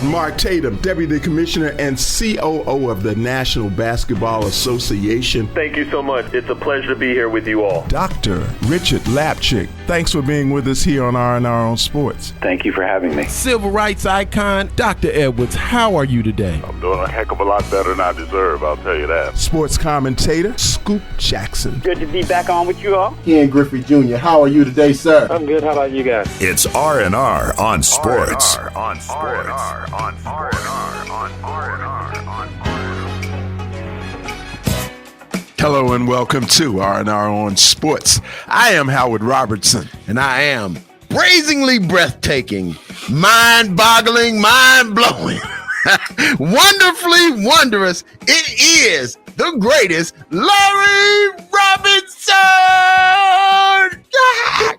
Mark Tatum, Deputy Commissioner and COO of the National Basketball Association. Thank you so much. It's a pleasure to be here with you all. Dr. Richard Lapchick, thanks for being with us here on R&R on Sports. Thank you for having me. Civil rights icon, Dr. Edwards, how are you today? I'm doing a heck of a lot better than I deserve, I'll tell you that. Sports commentator, Scoop Jackson. Good to be back on with you all. Ken Griffey Jr., how are you today, sir? I'm good. How about you guys? It's R&R on Sports. R&R on Sports. R&R on Hello and welcome to R&R on Sports. I am Howard Robertson. And I am brazenly breathtaking, mind-boggling, mind-blowing, wonderfully wondrous. It is the greatest Larry Robinson!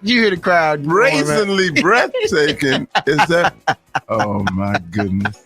You hear the crowd. Brazenly breathtaking. Is that? Oh, my goodness.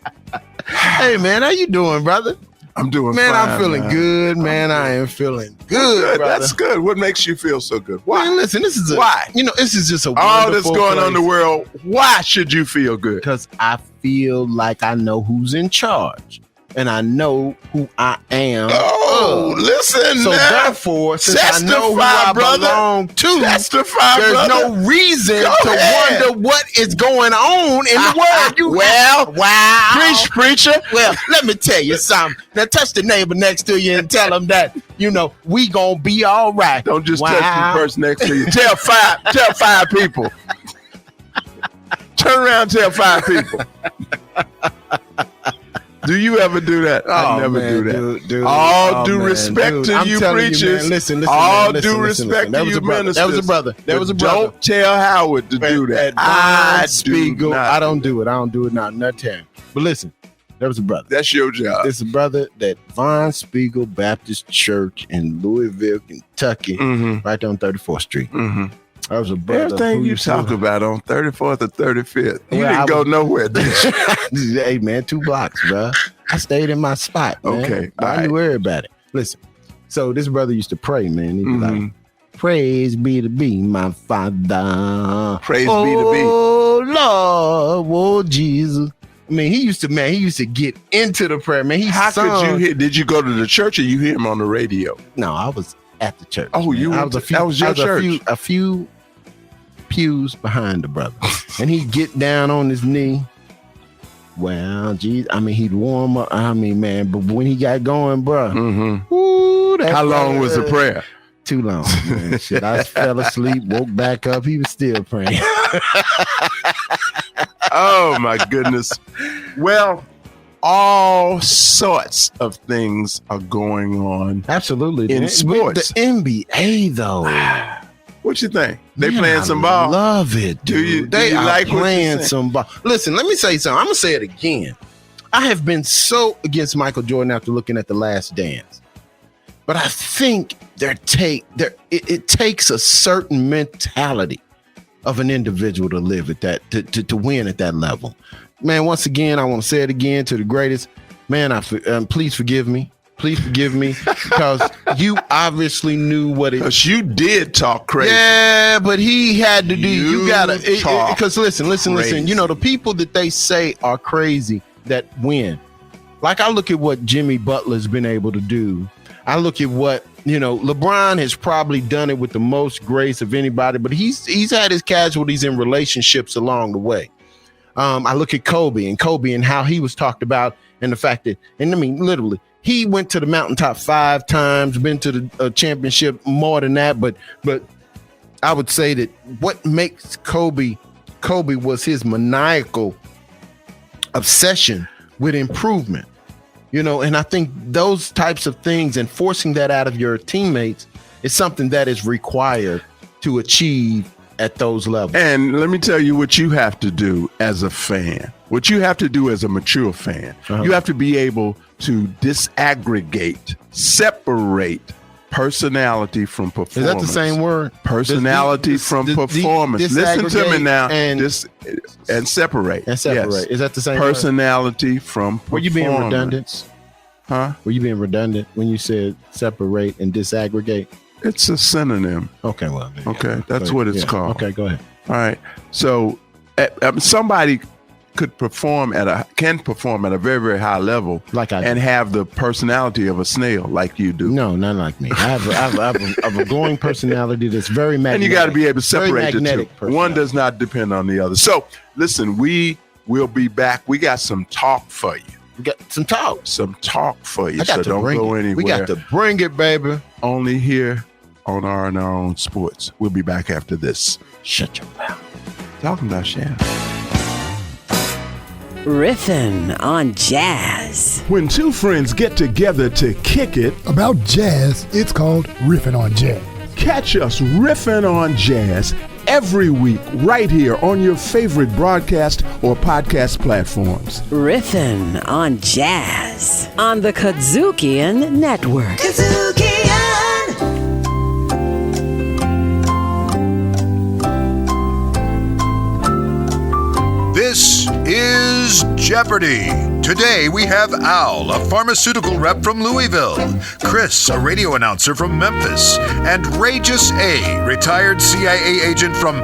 Hey, man, how you doing, brother? I'm doing man, fine. I'm feeling good, man. I am feeling good, brother. That's good. What makes you feel so good? Why? Man, listen, this is Why? This is just a all that's going place. on in the world. Why should you feel good? Because I feel like I know who's in charge. And I know who I am. Oh, listen so now. Therefore, since testify, I know who I brother. belong to, testify, there's brother. no reason Go to ahead. wonder what is going on in the world. Wow. Preacher. Well, let me tell you something. Now touch the neighbor next to you and tell him that, we gonna be all right. Don't just touch the person next to you. Tell five people. Turn around and tell 5 people. Do you ever do that? I never do that. Dude. All due respect to you preachers. Listen, all man, due respect to you ministers. That was a brother. Don't tell Howard to do that. I don't do it. I don't do it now. Not time. But listen, there was a brother. That's your job. It's a brother that Von Spiegel Baptist Church in Louisville, Kentucky, right there on 34th Street. Mm-hmm. That was a brother. Everything you talk about on 34th or 35th, you didn't go nowhere, did you? Hey, man, 2 blocks, bro. I stayed in my spot, man. Okay. I knew everybody. Listen, so this brother used to pray, man. He'd be like, praise be to be my father. Praise be to be. Oh, Lord. Oh, Jesus. I mean, he used to get into the prayer, man. How could you hear? Did you go to the church or you hear him on the radio? No, I was at the church. Oh, man. that was your church. A few pews behind the brother. And he'd get down on his knee. Well, geez, he'd warm up. Man, but when he got going, bro. Ooh, how long was the prayer? Too long, man. Shit, I fell asleep, woke back up. He was still praying. Oh, my goodness. Well, all sorts of things are going on. Absolutely. In sports. The NBA, though. What you think? They playing some ball? Love it, dude. They are like playing some ball. Listen, let me say something. I'm going to say it again. I have been so against Michael Jordan after looking at The Last Dance. But I think it takes a certain mentality of an individual to live at that, to win at that level. Man, once again, I want to say it again to the greatest. Man, please forgive me. Please forgive me because you obviously knew what it. Because you did talk crazy. Yeah, but he had to do. You gotta. Because listen. The people that they say are crazy that win. Like I look at what Jimmy Butler's been able to do. I look at what LeBron has probably done it with the most grace of anybody, but he's had his casualties in relationships along the way. I look at Kobe and how he was talked about, and the fact that, literally. He went to the mountaintop 5 times, been to the championship more than that. But I would say that what makes Kobe was his maniacal obsession with improvement, and I think those types of things and forcing that out of your teammates is something that is required to achieve at those levels. And let me tell you what you have to do as a fan, what you have to do as a mature fan. You have to be able to disaggregate, separate personality from performance. Is that the same word? Personality from performance. Listen to me now. And separate. And separate. Yes. Is that the same personality word? From performance. Were you being redundant? Huh? Were you being redundant when you said separate and disaggregate? It's a synonym. Okay, well. Okay, that's what it's called. Okay, go ahead. All right. So somebody can perform at a very, very high level, Like I do. and have the personality of a snail, like you do. No, not like me. I have a glowing personality that's very magnetic. And you got to be able to Very separate the magnetic two. personality. One does not depend on the other. So, listen, we will be back. We got some talk for you. We got some talk. Some talk for you. I got So to don't bring go it. anywhere. We got to bring it, baby. Only here on R&R on Sports. We'll be back after this. Shut your mouth. Talking about Shaft. Riffin' on jazz. When two friends get together to kick it, About jazz, it's called Riffin' on Jazz. catch us riffing on jazz every week right here on your favorite broadcast or podcast platforms. Riffin' on jazz on the KUDZUKIAN Network. This is Jeopardy! Today we have Al, a pharmaceutical rep from Louisville, Chris, a radio announcer from Memphis, and Regis A., retired CIA agent from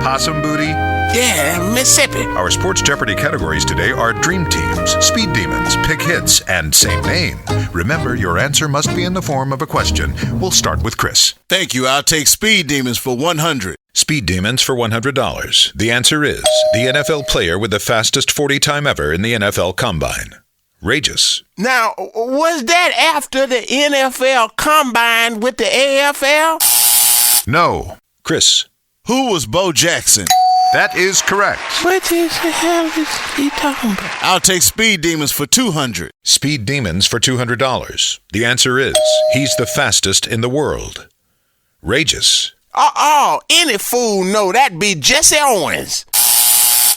Possum Booty. Yeah, Mississippi. Our Sports Jeopardy categories today are Dream Teams, Speed Demons, Pick Hits, and Same Name. Remember, your answer must be in the form of a question. We'll start with Chris. Thank you. I'll take Speed Demons for 100. Speed Demons for $100. The answer is the NFL player with the fastest 40 time ever in the NFL Combine. Regis. Now, was that after the NFL combined with the AFL? No. Chris. Who was Bo Jackson? That is correct. What the hell is he talking about? I'll take Speed Demons for 200. Speed Demons for $200. The answer is he's the fastest in the world. Regis. Any fool know that'd be Jesse Owens.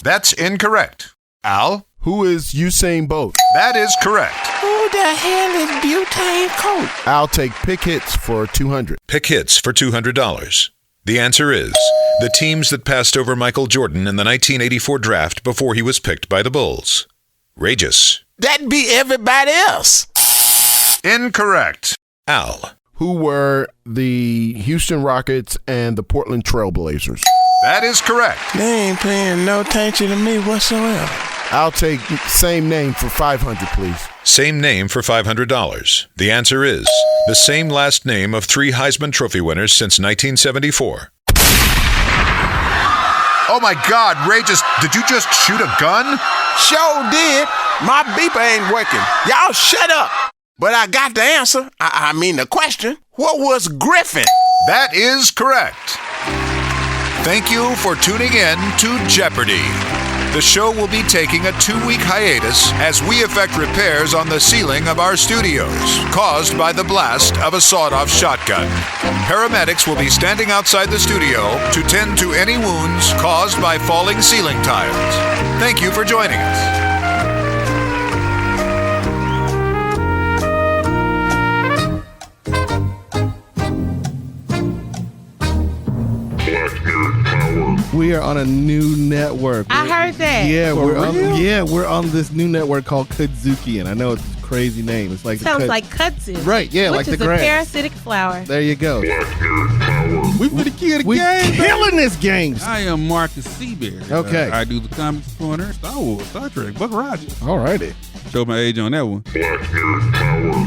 That's incorrect. Al. Who is Usain Bolt? That is correct. Who the hell is Butane Coat? I'll take Pick Hits for 200. Pick Hits for $200. The answer is the teams that passed over Michael Jordan in the 1984 draft before he was picked by the Bulls. Regis. That'd be everybody else. Incorrect. Al. Who were the Houston Rockets and the Portland Trail Blazers? That is correct. They ain't paying no attention to me whatsoever. I'll take Same Name for 500, please. Same name for $500. The answer is the same last name of 3 Heisman Trophy winners since 1974. Oh my God, Regis, did you just shoot a gun? Sure did. My beeper ain't working. Y'all shut up. But I got the answer. I mean the question. What was Griffin? That is correct. Thank you for tuning in to Jeopardy! The show will be taking a 2-week hiatus as we effect repairs on the ceiling of our studios, caused by the blast of a sawed-off shotgun. Paramedics will be standing outside the studio to tend to any wounds caused by falling ceiling tiles. Thank you for joining us. We are on a new network. I heard that. Yeah, For we're on this new network called KUDZUKIAN. I know it's a crazy name. It's like Sounds like kudzu. Right, yeah, which like the is a grass. parasitic flower. There you go. We for the kid We game. killing this game. I am Marcus Seaberry. Okay. I do the Comics Corner, Star Wars, Star Trek, Buck Rogers. All righty. Show my age on that one.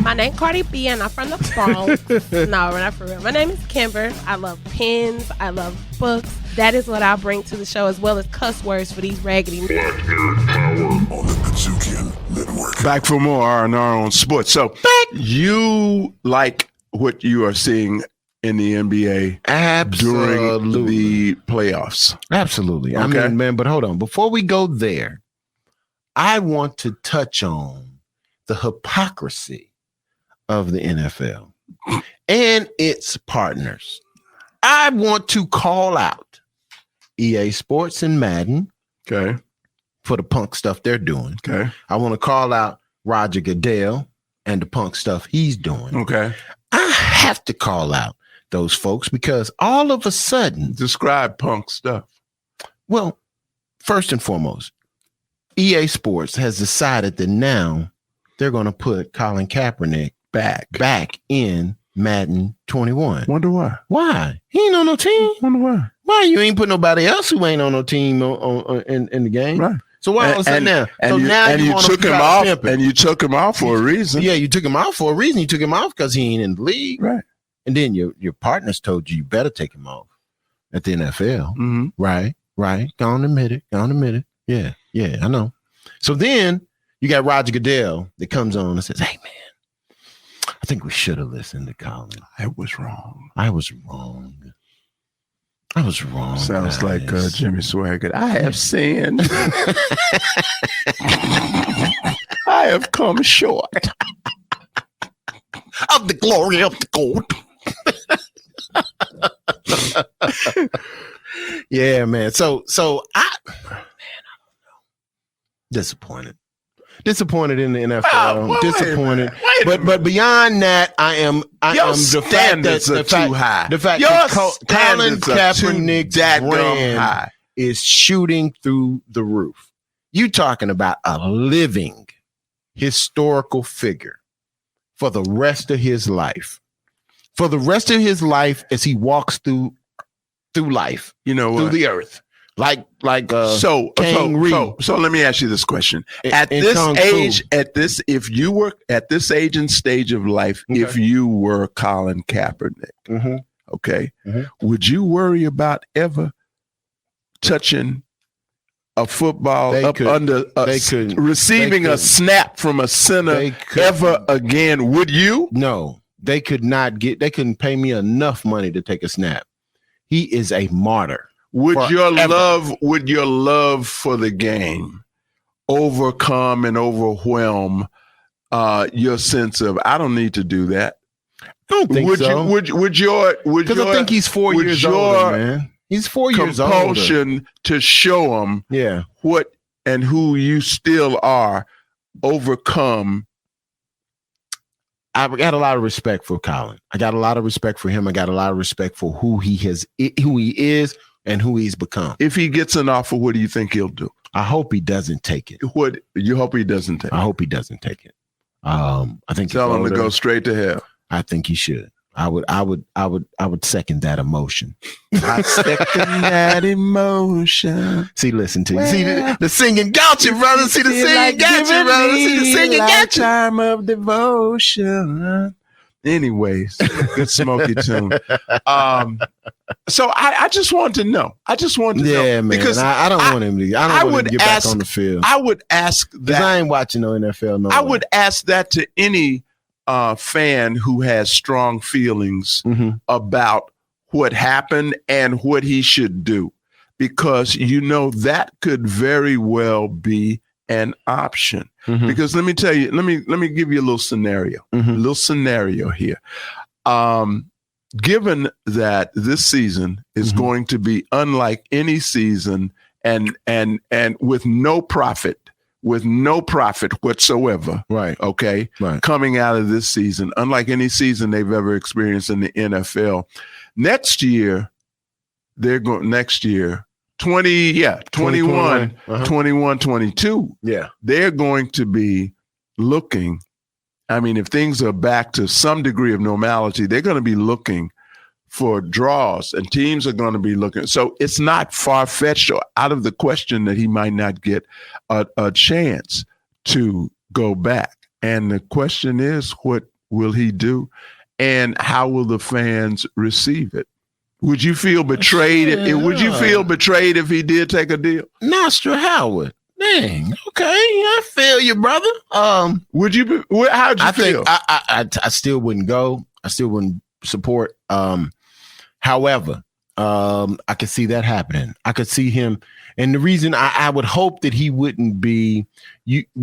My name Cardi B, and I'm from the Bronx. No, we're not for real. My name is Kimber. I love pens. I love books. That is what I'll bring to the show, as well as cuss words for these raggedy. On the KUDZUKIAN Network. Back for more R&R on Sports. So you like what you are seeing in the NBA during the playoffs? Absolutely. Okay. I mean, man, but hold on. Before we go there, I want to touch on the hypocrisy of the NFL and its partners. I want to call out EA Sports and Madden. Okay. For the punk stuff they're doing. Okay. I want to call out Roger Goodell and the punk stuff he's doing. Okay. I have to call out those folks because all of a sudden. Describe punk stuff. Well, first and foremost, EA Sports has decided that now they're going to put Colin Kaepernick back in Madden 21. Wonder why? Why? He ain't on no team. Wonder why? Why you ain't put nobody else who ain't on no team in the game? Right. So why don't say now? And So you, now and you you want took to him try to off, pimp him. and you took him off for a reason. Yeah, you took him off for a reason. You took him off because he ain't in the league, Right. And then your partners told you better take him off at the NFL. Mm-hmm. Right. Go on, admit it. Yeah, I know. So then you got Roger Goodell that comes on and says, "Hey, man, I think we should have listened to Colin. I was wrong. Sounds guys." like Jimmy Swaggart. I have sinned. I have come short of the glory of the God. Yeah, man. So I don't know. Disappointed in the NFL. Disappointed. But beyond that, I am Your the fact standards that are too high. The fact Your that Colin standards are too Kaepernick's daggone brand high. is shooting through the roof. You talking about a living historical figure for the rest of his life. For the rest of his life, as he walks through life, through the earth, like so let me ask you this question: at this age, at this age and stage of life, if you were Colin Kaepernick, would you worry about ever touching a football receiving a snap from a center ever again? Would you? No. They couldn't pay me enough money to take a snap. He is a martyr. Would your love for the game overcome and overwhelm your sense of I don't need to do that? I don't think so. Because I think he's 4 years older, man. He's 4 years older. Compulsion to show him what and who you still are overcome. I got a lot of respect for Colin. I got a lot of respect for him. I got a lot of respect for who he is and who he's become. If he gets an offer, what do you think he'll do? I hope he doesn't take it. What you hope he doesn't take? I hope he doesn't take it. I think tell him to go straight to hell. I think he should. I would second that emotion. I second that emotion. See, listen to you. See the singing got you, brother. See the singing got you, brother. See the singing got you. Time of devotion. Anyways, good smoky tune. So I just want to know. Yeah, man. Because I don't want him to. I don't want him to get back on the field. I would ask that. I ain't watching no NFL. No, I would ask that to any fan who has strong feelings about what happened and what he should do, because that could very well be an option. Because let me tell you, let me give you a little scenario, here. Given that this season is going to be unlike any season and with no profit whatsoever. Right. Okay. Right. Coming out of this season, unlike any season they've ever experienced in the NFL. Next year, 21, 22. Yeah. They're going to be looking. I mean, if things are back to some degree of normality, they're going to be looking for draws, and teams are going to be looking. So it's not far-fetched or out of the question that he might not get a chance to go back. And the question is, what will he do, and how will the fans receive it? Would you feel betrayed? Would you feel betrayed if he did take a deal? Master Howard. Dang. Okay, I feel you, brother. Would you? How'd you feel? I still wouldn't go. I still wouldn't support. However, I could see that happening. I could see him, and the reason I would hope that he wouldn't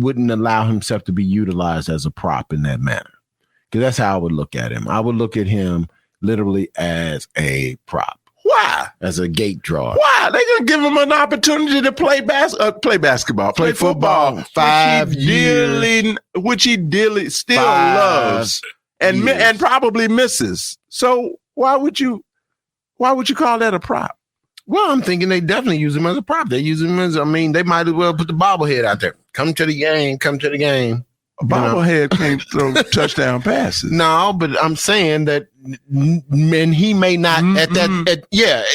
allow himself to be utilized as a prop in that manner, because that's how I would look at him. I would look at him literally as a prop. Why? As a gate drawer. Why? They're going to give him an opportunity to play basketball, play football. 5 years. Which he dearly still loves and probably misses. So why would you call that a prop? Well, I'm thinking they definitely use him as a prop. They use him as, they might as well put the bobblehead out there. Come to the game. A bobblehead can't throw touchdown passes. No, but I'm saying that, and he may not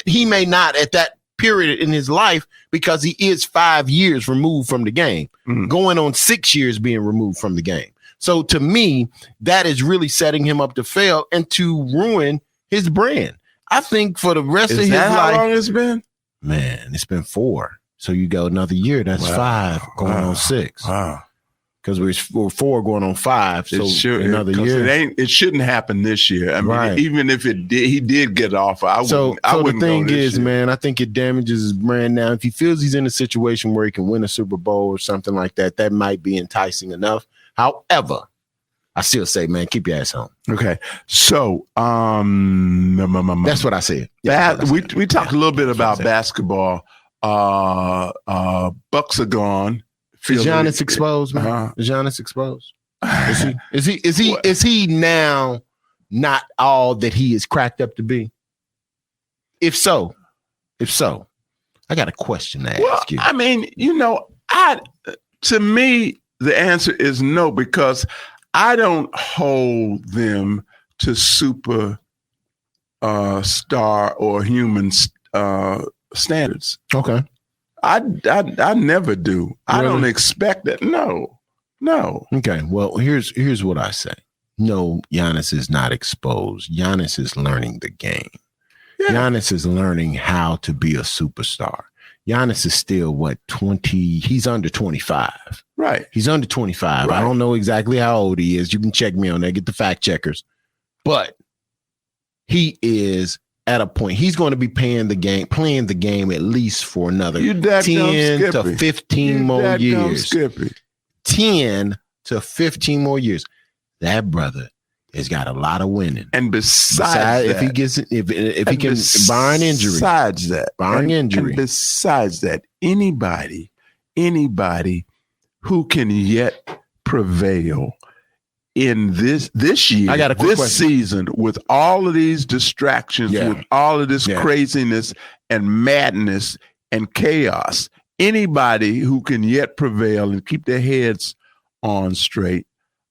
he may not at that period in his life because he is 5 years removed from the game, going on 6 years being removed from the game. So to me, that is really setting him up to fail and to ruin his brand. I think for the rest of his life. How long it's been? Man, it's been 4. So you go another year. That's 5 going on 6. Wow. Because we're 4 going on 5. So another year. It shouldn't happen this year. I mean, Right. even if it did, he did get off. I wouldn't the thing go this is, year. man, I think it damages his brand. Now, if he feels he's in a situation where he can win a Super Bowl or something like that, that might be enticing enough. However, I still say, man, keep your ass home. Okay. So, that's what I said. We talked a little bit about basketball. Bucks are gone. Is Giannis exposed, man? Is Giannis exposed? Is he now not all that he is cracked up to be? If so, I got a question to ask you. I mean, to me, the answer is no, because I don't hold them to super star or human standards. Okay. I never do. Really? I don't expect that. No. Okay. Well, here's what I say. No, Giannis is not exposed. Giannis is learning the game. Yeah. Giannis is learning how to be a superstar. Giannis is still 20? He's under 25. Right. He's under 25. Right. I don't know exactly how old he is. You can check me on that. Get the fact checkers. But he is at a point. He's going to be playing the game at least for another 10 to 15 more years. 10 to 15 more years. That brother has got a lot of winning. And besides that, if he can, barring injury. And besides that, anybody who can yet prevail in this year, I got a quick question. Season, with all of these distractions, with all of this craziness and madness and chaos, anybody who can yet prevail and keep their heads on straight,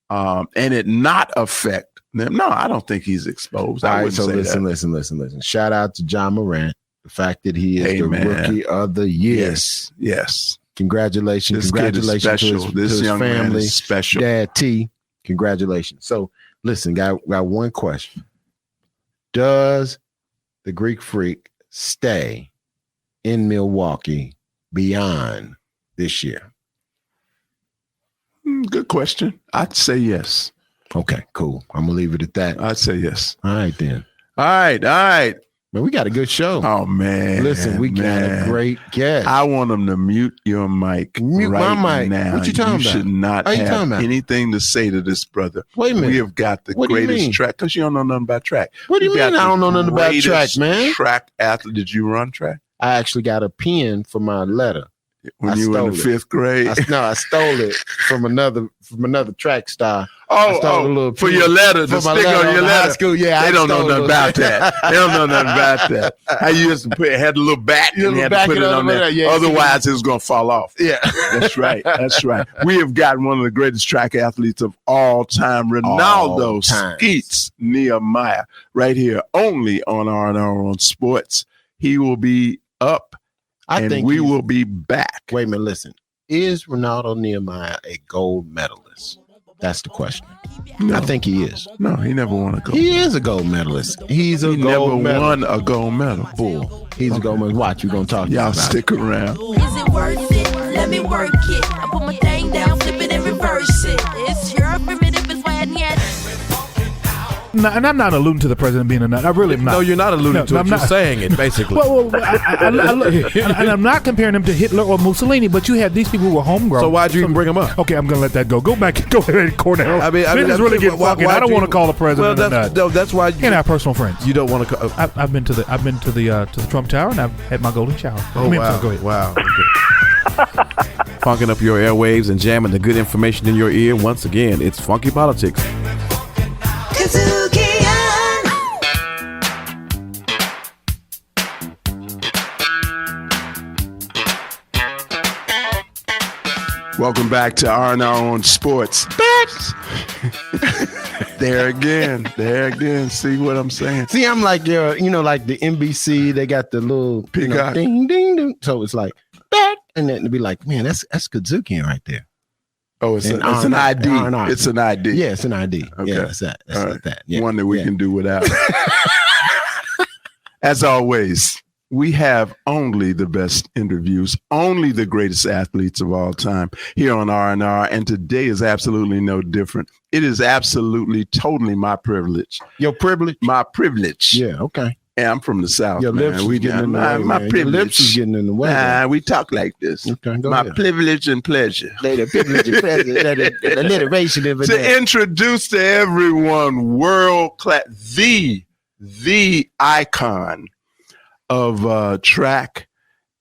and it not affect them. No, I don't think he's exposed. All right, so listen. Shout out to John Morant. The fact that he is the rookie of the year. Yes. Congratulations to his young family. Man is special. Dad T. Congratulations. So listen, got one question. Does the Greek Freak stay in Milwaukee beyond this year? Good question. I'd say yes. Okay, cool. I'm gonna leave it at that. I'd say yes. All right then. All right. Man, we got a good show. Oh man. Listen, we got a great guest. I want them to mute your mic. Mute my mic. Now. What you talking about? You should not have anything to say to this brother. Wait a minute. We have got the greatest track, because you don't know nothing about track. What do you mean I don't know nothing about track, man? Track athlete. Did you run track? I actually got a pen for my letter. When you were in the 5th grade? I stole it from another track star. For your letter, to stick on your letter. School. Yeah, they don't know nothing about that. They don't know nothing about that. I used to had a little bat and had to put it on there. Yeah, otherwise, it was going to fall off. Yeah, that's right. We have got one of the greatest track athletes of all time, Renaldo Skeets Nehemiah, right here, only on R&R on Sports. He will be up. I think we will be back. Wait a minute, listen. Is Renaldo Nehemiah a gold medalist? That's the question. No. I think he is. No, he never won a gold. He is a gold medalist. He never won a gold medal. Bull. He's a gold medalist. Watch, we're going to talk Y'all about stick around. Is it worth it? Let me work it. I put my thing down, flip it and reverse it. It's your primitive is why No, and I'm not alluding to the president being a nut. I really am not. No, you're not alluding to it. You're saying it, basically. And I'm not comparing him to Hitler or Mussolini, but you had these people who were homegrown. So why'd you even bring him up? Okay, I'm going to let that go. Go back. Go ahead, Cornell. I mean, this is really getting fucking. I don't want to call the president a nut. No, that's why. And our personal friends. You don't want to. I've been to the Trump Tower and I've had my golden shower. Oh wow! Go ahead. Wow. Funking up your airwaves and jamming the good information in your ear. Once again, it's Funky Politics. Welcome back to R&R on Sports. There again. See what I'm saying? See, I'm like like the NBC. They got the little Peacock. Ding ding ding. So it's like back, and then to be like, man, that's KUDZUKIAN right there. Oh, it's an ID. It's an ID. Yeah, it's an ID. Okay. Yeah, that's that. That's All right. that. Yeah. One that we can do without. As always, we have only the best interviews, only the greatest athletes of all time here on R&R, and today is absolutely no different. It is absolutely, totally my privilege. Your privilege? My privilege. Yeah, okay. And I'm from the South, Your man. lips is getting in the way, my man. privilege. Your lips is getting in the way. Nah, we talk like this. Okay, go my ahead. privilege and pleasure. Later, privilege and pleasure. Alliteration of it. To introduce to everyone, world class, the icon of track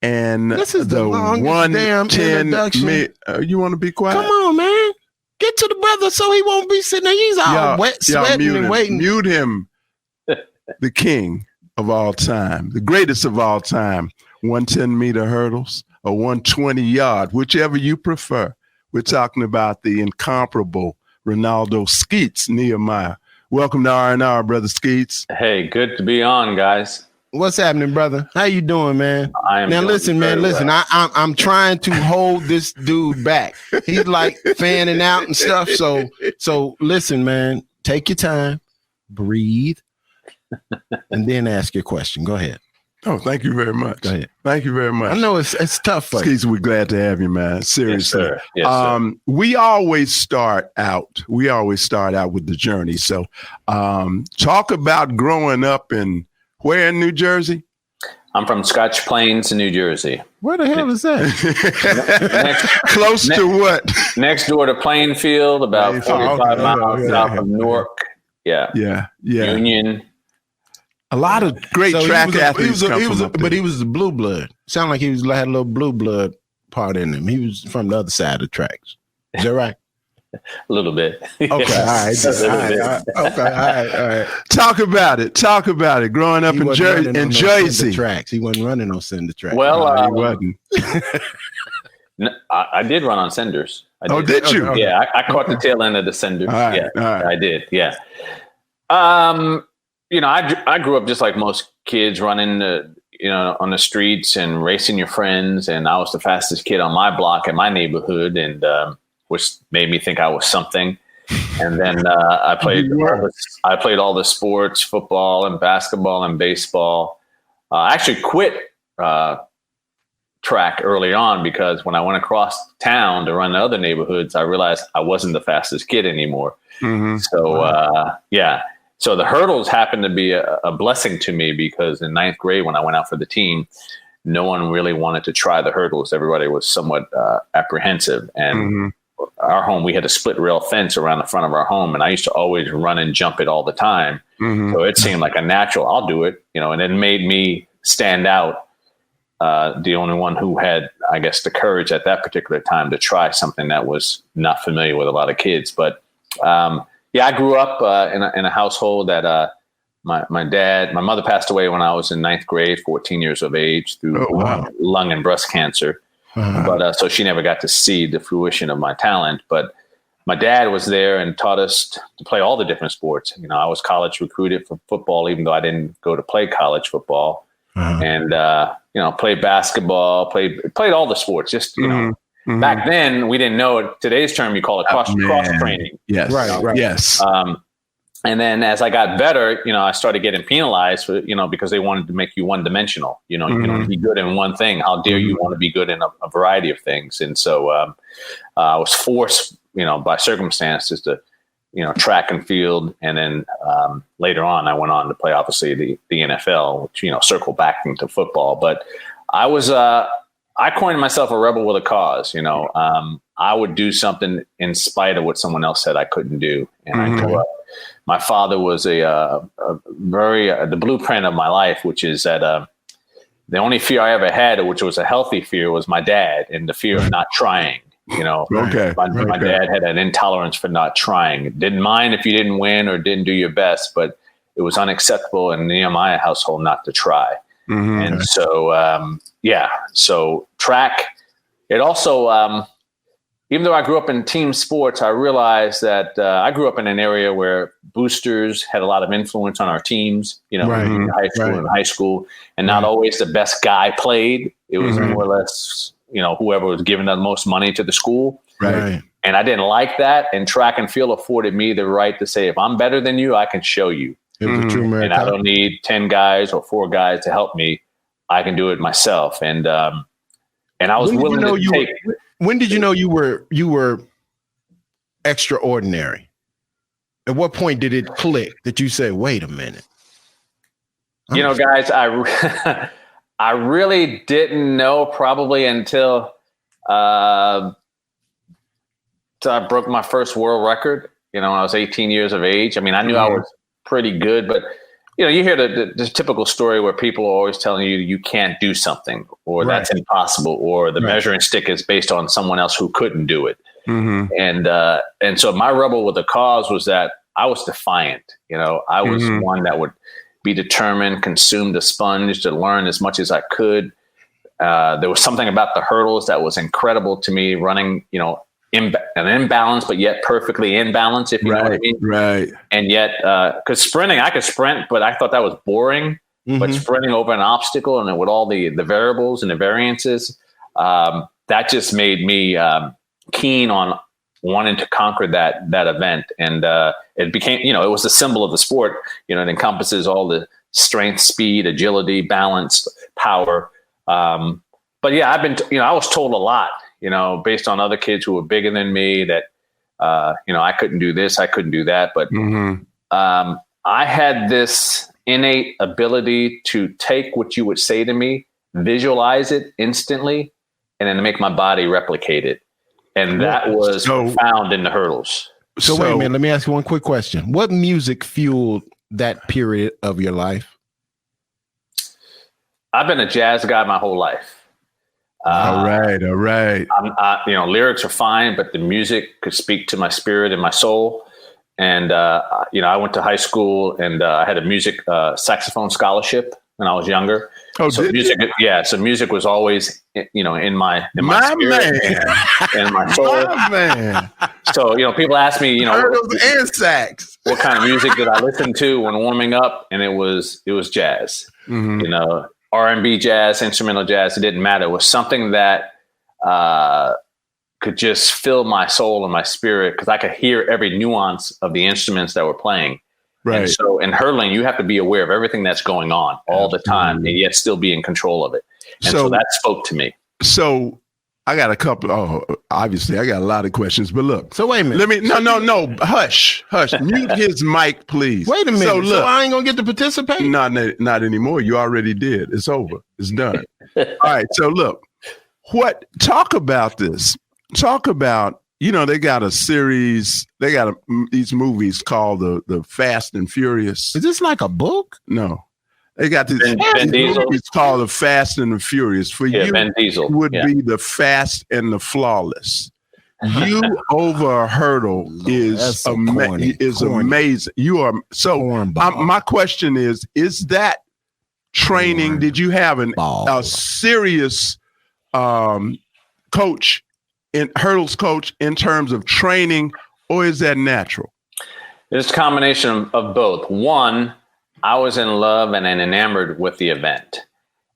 and this is the longest 110 damn introduction. You want to be quiet? Come on, man. Get to the brother so he won't be sitting there. He's all wet, sweating, and waiting. Mute him. The king of all time, the greatest of all time, 110-meter hurdles or 120-yard, whichever you prefer. We're talking about the incomparable Renaldo Skeets, Nehemiah. Welcome to R&R, brother Skeets. Hey, good to be on, guys. What's happening, brother? How you doing, man? I am. Now doing listen, man. very Listen, well. I'm trying to hold this dude back. He's like fanning out and stuff. So listen, man. Take your time, breathe, and then ask your question. Go ahead. Oh, thank you very much. Go ahead. Thank you very much. I know it's tough for you. Skeets, we're glad to have you, man. Seriously. Yes, sir. We always start out with the journey. So talk about growing up where in New Jersey? I'm from Scotch Plains, New Jersey. Where the hell is that? Close to what? Next door to Plainfield, about 45 miles south of Newark. Yeah. Union. A lot of great track athletes but he was the blue blood. Sound like had a little blue blood part in him. He was from the other side of the tracks. Is that right? A little bit. Okay, all right. All right. Talk about it. Growing up in Jersey. Tracks. He wasn't running on cinder tracks. Well, he wasn't. I did run on cinders. Did you? Okay. Yeah, I caught the tail end of the cinders. All right. I did. Yeah. I grew up just like most kids, running on the streets and racing your friends, and I was the fastest kid on my block in my neighborhood, and which made me think I was something. And then I played all the sports, football and basketball and baseball. I actually quit track early on because when I went across town to run the other neighborhoods, I realized I wasn't the fastest kid anymore. Mm-hmm. So, So the hurdles happened to be a blessing to me because in ninth grade, when I went out for the team, no one really wanted to try the hurdles. Everybody was somewhat apprehensive. And our home, we had a split rail fence around the front of our home. And I used to always run and jump it all the time. Mm-hmm. So it seemed like a natural, I'll do it, and it made me stand out. The only one who had, I guess, the courage at that particular time to try something that was not familiar with a lot of kids. But I grew up in a household that my mother passed away when I was in ninth grade, 14 years of age, through lung and breast cancer. But so she never got to see the fruition of my talent. But my dad was there and taught us to play all the different sports. I was college recruited for football, even though I didn't go to play college football. And played basketball, played all the sports. Just back then we didn't know it. Today's term, you call it cross training. Yes, right. Yes. And then as I got better, I started getting penalized for, because they wanted to make you one dimensional. You don't be good in one thing. How dare you want to be good in a variety of things? And so I was forced, by circumstances to, track and field. And then later on, I went on to play, obviously, the NFL, which, circle back into football. But I was, I coined myself a rebel with a cause. I would do something in spite of what someone else said I couldn't do. And I grew up. My father was a very the blueprint of my life, which is that the only fear I ever had, which was a healthy fear, was my dad and the fear of not trying. My dad had an intolerance for not trying. Didn't mind if you didn't win or didn't do your best, but it was unacceptable in the Nehemiah household not to try. And so, so track. It also, even though I grew up in team sports, I realized that I grew up in an area where boosters had a lot of influence on our teams, in high school and high school, and not always the best guy played. It was more or less, whoever was giving the most money to the school. Right. And I didn't like that. And track and field afforded me the right to say, if I'm better than you, I can show you. It was a true meritocracy. And I don't need 10 guys or 4 guys to help me. I can do it myself. And I was willing to take. When did you know you were extraordinary? At what point did it click that you say, "Wait a minute"? Guys, I really didn't know probably until I broke my first world record. When I was 18 years of age. I mean, I knew I was pretty good, but you hear the typical story where people are always telling you can't do something, or that's impossible, or the measuring stick is based on someone else who couldn't do it. And so my rebel with the cause was that I was defiant. I was one that would be determined, consume the sponge to learn as much as I could. There was something about the hurdles that was incredible to me, running, an imbalance, but yet perfectly in balance, if you know what I mean. Right. And yet, because sprinting, I could sprint, but I thought that was boring. But sprinting over an obstacle and with all the variables and the variances, that just made me keen on wanting to conquer that event. And it became, it was the symbol of the sport. It encompasses all the strength, speed, agility, balance, power. But yeah, I've been, I was told a lot, based on other kids who were bigger than me that, I couldn't do this, I couldn't do that. But I had this innate ability to take what you would say to me, visualize it instantly, and then make my body replicate it. And that was found in the hurdles. So wait a minute, let me ask you one quick question. What music fueled that period of your life? I've been a jazz guy my whole life. All right. Lyrics are fine, but the music could speak to my spirit and my soul. And, I went to high school and I had a music saxophone scholarship when I was younger. Oh, so music, so music was always, in my spirit and my soul. My man. So, people ask me, hurdles and sax. What kind of music did I listen to when warming up? And it was jazz, R&B jazz, instrumental jazz. It didn't matter. It was something that could just fill my soul and my spirit because I could hear every nuance of the instruments that were playing. Right. And so in hurling, you have to be aware of everything that's going on all the time and yet still be in control of it. And so that spoke to me. So I got a couple. Obviously, I got a lot of questions. But look. So wait a minute. No. Hush. Mute his mic, please. Wait a minute. So, look, I ain't going to get to participate? Not anymore. You already did. It's over. It's done. All right. So look. Talk about this. Talk about, they got a series, they got these movies called the Fast and Furious. Is this like a book? No. They got these movies called the Fast and the Furious. For you, Ben Diesel would be the Fast and the Flawless. You over a hurdle is amazing. You are my question is that training? Did you have a serious coach? Hurdles coach in terms of training, or is that natural? It's a combination of both. One, I was in love and enamored with the event.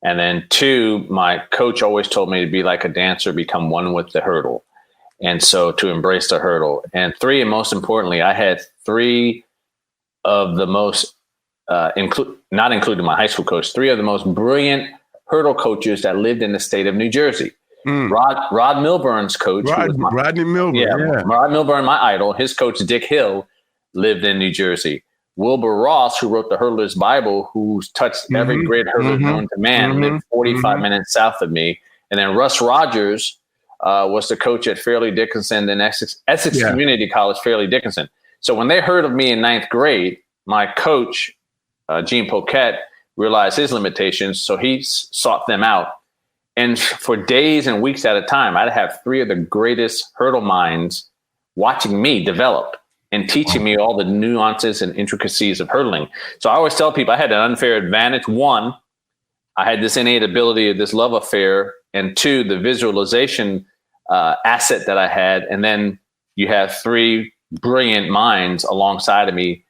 And then 2, my coach always told me to be like a dancer, become one with the hurdle. And so to embrace the hurdle. And 3, and most importantly, I had 3 of the most, not including my high school coach, 3 of the most brilliant hurdle coaches that lived in the state of New Jersey. Rod Milburn's coach. Rodney Milburn. Yeah, Rod Milburn, my idol. His coach, Dick Hill, lived in New Jersey. Wilbur Ross, who wrote the Hurdler's Bible, who's touched every great hurdler known to man, lived 45 minutes south of me. And then Russ Rogers was the coach at Fairleigh Dickinson, then Essex Community College, Fairleigh Dickinson. So when they heard of me in 9th grade, my coach, Gene Poquette, realized his limitations. So he sought them out. And for days and weeks at a time, I'd have 3 of the greatest hurdle minds watching me develop and teaching me all the nuances and intricacies of hurdling. So I always tell people I had an unfair advantage. 1, I had this innate ability of this love affair. And 2, the visualization asset that I had. And then you have three brilliant minds alongside of me,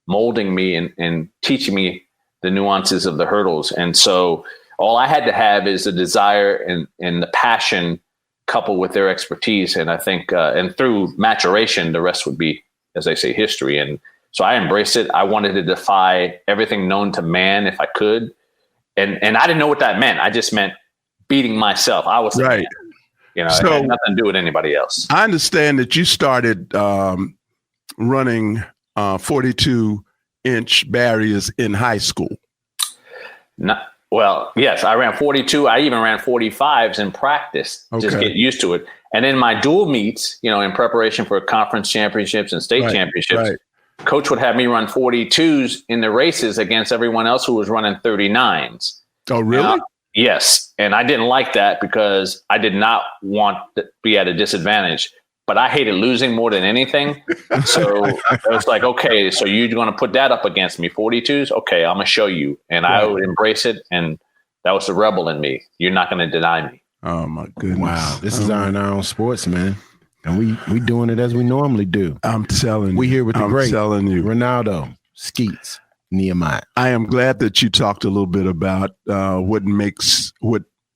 molding me and teaching me the nuances of the hurdles. And so all I had to have is the desire and the passion coupled with their expertise. And I think, and through maturation, the rest would be, as they say, history. And so I embraced it. I wanted to defy everything known to man if I could. And I didn't know what that meant. I just meant beating myself. I was right. It had nothing to do with anybody else. I understand that you started running 42-inch barriers in high school. Well, yes, I ran 42. I even ran 45s in practice, just get used to it. And in my dual meets, in preparation for conference championships and state championships, Coach would have me run 42s in the races against everyone else who was running 39s. Oh, really? Yes. And I didn't like that because I did not want to be at a disadvantage. But I hated losing more than anything. So I was like, okay, so you're going to put that up against me, 42s? Okay, I'm going to show you. And I would embrace it. And that was the rebel in me. You're not going to deny me. Oh, my goodness. Wow. This is our own sports, man. And we doing it as we normally do. I'm telling you. We here with the great Renaldo, Skeets, Nehemiah. I am glad that you talked a little bit about what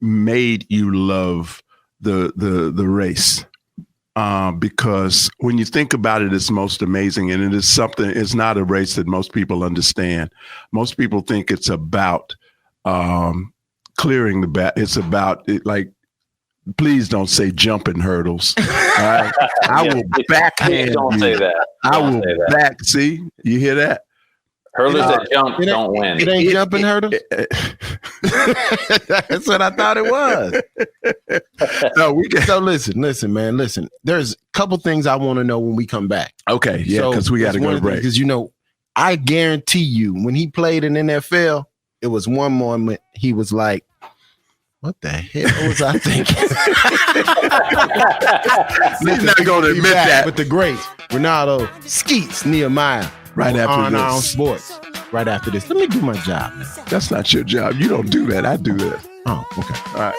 made you love the race. Because when you think about it, it's most amazing. And it's not a race that most people understand. Most people think it's about clearing the bat. It's about please don't say jumping hurdles. I will backhand don't you. Say that. See, you hear that? Hurdles that jump don't win. It ain't jumping hurdles? That's what I thought it was. So listen, man. There's a couple things I want to know when we come back. Okay, yeah, because we got to go to break. Because, I guarantee you, when he played in NFL, it was one moment he was like, what the hell was I thinking? He's not going to admit that. But the great Renaldo, Skeets, Nehemiah. Right after this. On sports. Right after this. Let me do my job. That's not your job. You don't do that. I do that. Oh, okay. All right.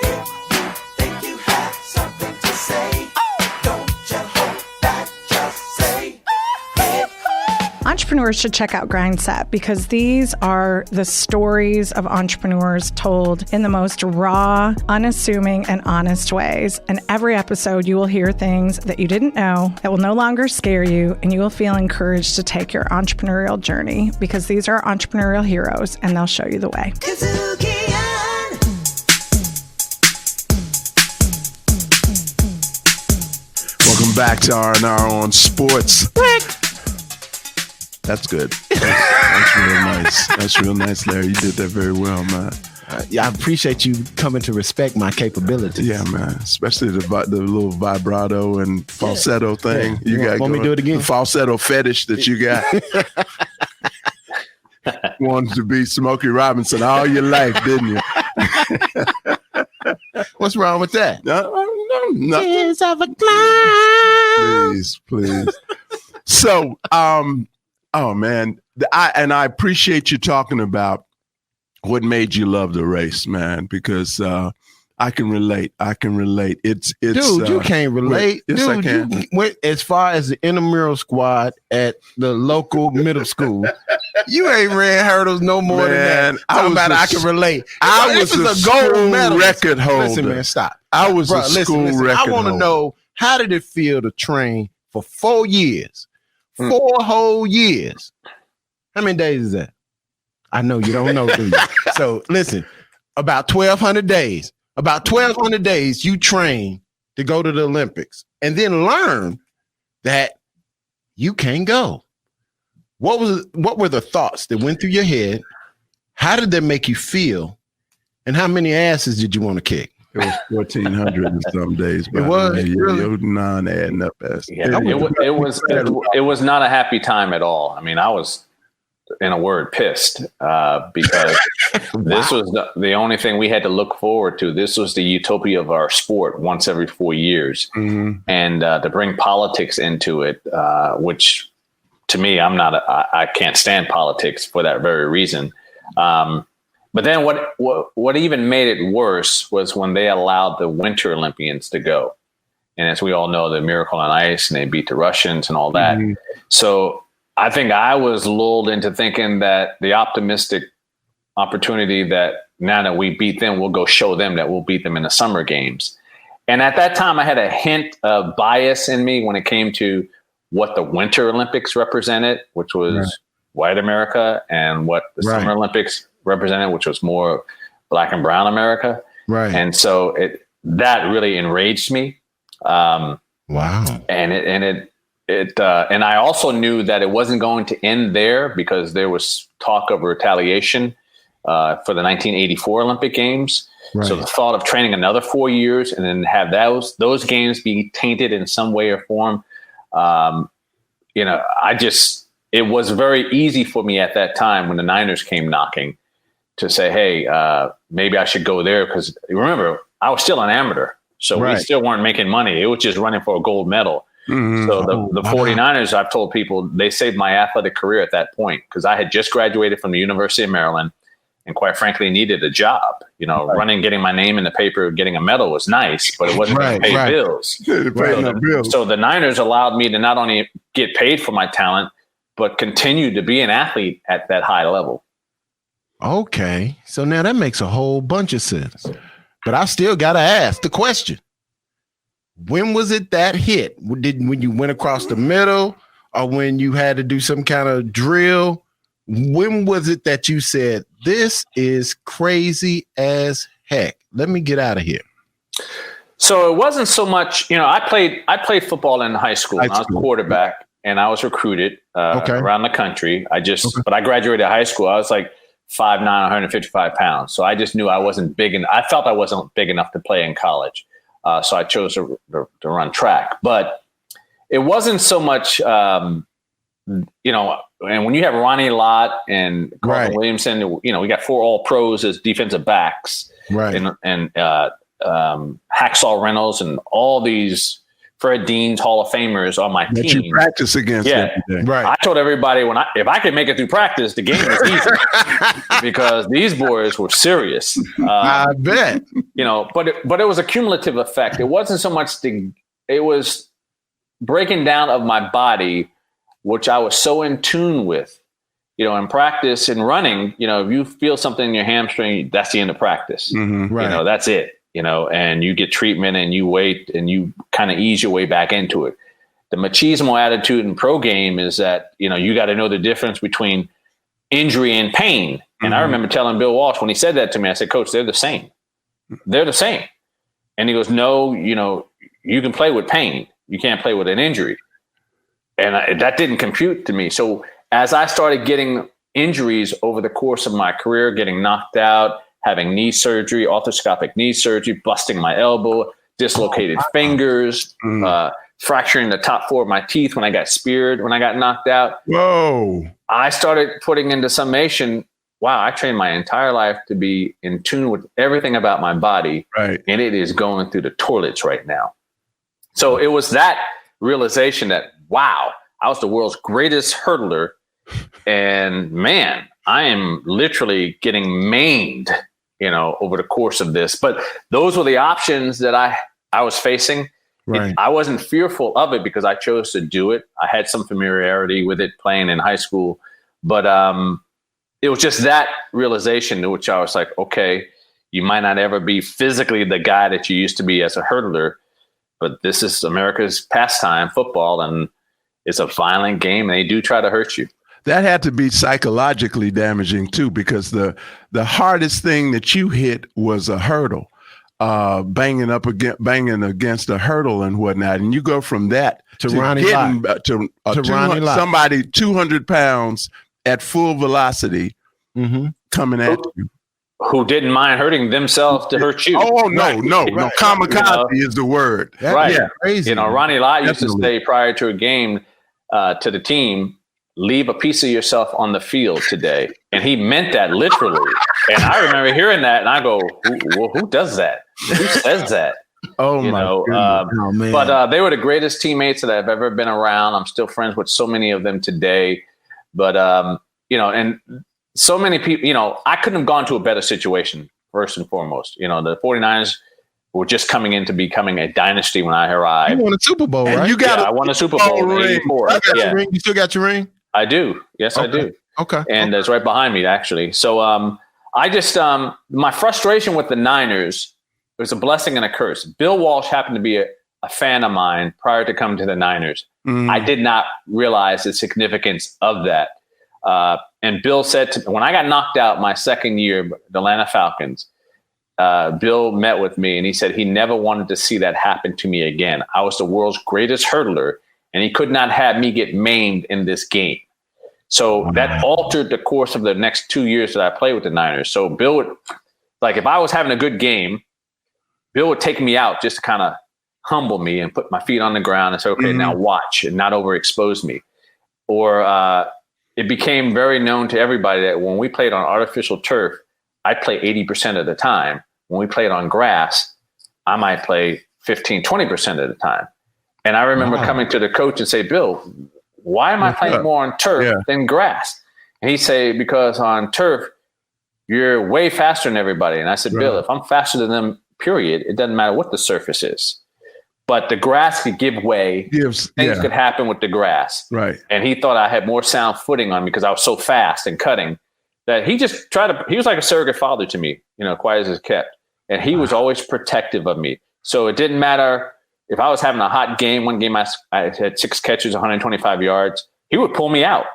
Entrepreneurs should check out Grindset because these are the stories of entrepreneurs told in the most raw, unassuming, and honest ways. And every episode, you will hear things that you didn't know that will no longer scare you, and you will feel encouraged to take your entrepreneurial journey because these are entrepreneurial heroes, and they'll show you the way. Welcome back to R&R on Sports. That's good. That's real nice. That's real nice, Larry. You did that very well, man. I appreciate you coming to respect my capabilities. Yeah, man. Especially the little vibrato and falsetto thing. Yeah. You got. Want me to do it again? The falsetto fetish that you got. Wanted to be Smokey Robinson all your life, didn't you? What's wrong with that? Nothing. Tears of a clown. Please. So, oh man, I appreciate you talking about what made you love the race, man, because I can relate. It's dude, you can't relate. Yes, dude, I can. You went as far as the intramural squad at the local middle school. You ain't ran hurdles no more than that. I can relate. I was a gold record holder. Listen, man, stop. I was a school record holder. I want to know, how did it feel to train for 4 years? 4 whole years. How many days is that? I know you don't know, do you? So listen, about 1,200 days. About 1,200 days you train to go to the Olympics and then learn that you can't go. What were the thoughts that went through your head? How did that make you feel? And how many asses did you want to kick? It was 1,400 in some days. It was really non adding up as. Yeah, it was not a happy time at all. I mean, I was, in a word, pissed because this was the only thing we had to look forward to. This was the utopia of our sport once every 4 years, and to bring politics into it, which to me, I can't stand politics for that very reason. But then what even made it worse was when they allowed the Winter Olympians to go. And as we all know, the Miracle on Ice, and they beat the Russians and all that. So I think I was lulled into thinking that the optimistic opportunity that now that we beat them, we'll go show them that we'll beat them in the summer games. And at that time, I had a hint of bias in me when it came to what the Winter Olympics represented, which was white America, and what the Summer Olympics represented, which was more black and brown America. Right. And so that really enraged me. Wow. And I also knew that it wasn't going to end there, because there was talk of retaliation for the 1984 Olympic Games. Right. So the thought of training another 4 years and then have those games be tainted in some way or form, it was very easy for me at that time when the Niners came knocking to say, hey, maybe I should go there, because remember, I was still an amateur. So we still weren't making money. It was just running for a gold medal. So the 49ers, I've told people, they saved my athletic career at that point, because I had just graduated from the University of Maryland and quite frankly needed a job. Running, getting my name in the paper, getting a medal was nice, but it wasn't going to pay bills. So the Niners allowed me to not only get paid for my talent, but continue to be an athlete at that high level. Okay. So now that makes a whole bunch of sense. But I still got to ask the question. When was it that hit? When you went across the middle, or when you had to do some kind of drill? When was it that you said, this is crazy as heck? Let me get out of here. So it wasn't so much, I played football in high school. And I was a quarterback, and I was recruited around the country. But I graduated high school. I was like 5'9", 155 pounds. So I just knew I wasn't big enough. I felt I wasn't big enough to play in college. So I chose to run track. But it wasn't so much, and when you have Ronnie Lott and Carlton Williamson, we got 4 All-Pros as defensive backs. Right. And Hacksaw Reynolds and all these Fred Dean's Hall of Famers on my team. You practice against them. Right. I told everybody if I could make it through practice, the game was easy because these boys were serious. I bet. But it was a cumulative effect. It wasn't so much it was breaking down of my body, which I was so in tune with. In practice and running, if you feel something in your hamstring, that's the end of practice. Right. That's it. And you get treatment and you wait and you kind of ease your way back into it. The machismo attitude in pro game is that, you got to know the difference between injury and pain. And I remember telling Bill Walsh when he said that to me, I said, Coach, they're the same. They're the same. And he goes, no, you can play with pain. You can't play with an injury. And that didn't compute to me. So as I started getting injuries over the course of my career, getting knocked out, having knee surgery, arthroscopic knee surgery, busting my elbow, dislocated fingers, fracturing the top 4 of my teeth when I got speared, when I got knocked out. Whoa. I started putting into summation, wow, I trained my entire life to be in tune with everything about my body. Right. And it is going through the toilets right now. So it was that realization that, wow, I was the world's greatest hurdler. And man, I am literally getting maimed, over the course of this. But those were the options that I was facing. Right. I wasn't fearful of it because I chose to do it. I had some familiarity with it playing in high school. But it was just that realization to which I was like, okay, you might not ever be physically the guy that you used to be as a hurdler, but this is America's pastime, football, and it's a violent game, and they do try to hurt you. That had to be psychologically damaging too, because the hardest thing that you hit was a hurdle, banging against a hurdle and whatnot, and you go from that to Ronnie Lott, to Ronnie Lott. Somebody 200 pounds at full velocity coming at you, who didn't mind hurting themselves to hurt you. Oh no! Kamikaze is the word. Right? Yeah, crazy. Ronnie Lott used to say prior to a game to the team, leave a piece of yourself on the field today. And he meant that literally. And I remember hearing that and I go, who does that? Who says that? Oh, my goodness. But they were the greatest teammates that I've ever been around. I'm still friends with so many of them today. But, and so many people, I couldn't have gone to a better situation, first and foremost. The 49ers were just coming into becoming a dynasty when I arrived. You won a Super Bowl, right? You got I won a Super Bowl in '84. You still got your ring? I do. Yes, I do. Okay. And it's right behind me, actually. So I just my frustration with the Niners was a blessing and a curse. Bill Walsh happened to be a fan of mine prior to coming to the Niners. I did not realize the significance of that. And Bill said to me, when I got knocked out my second year, the Atlanta Falcons, Bill met with me and he said he never wanted to see that happen to me again. I was the world's greatest hurdler, and he could not have me get maimed in this game. So that altered the course of the next 2 years that I played with the Niners. So Bill would, like, if I was having a good game, Bill would take me out just to kind of humble me and put my feet on the ground and say, okay, now watch and not overexpose me. Or it became very known to everybody that when we played on artificial turf, I'd play 80% of the time. When we played on grass, I might play 15, 20% of the time. And I remember coming to the coach and say, Bill, why am I playing more on turf than grass? And he'd say, because on turf, you're way faster than everybody. And I said, Bill, if I'm faster than them, period, it doesn't matter what the surface is. But the grass could give way. Things could happen with the grass. Right. And he thought I had more sound footing on me because I was so fast and cutting that he just he was like a surrogate father to me, quiet as it's kept. And he was always protective of me. So it didn't matter if I was having a hot game. One game I had 6 catches, 125 yards. He would pull me out.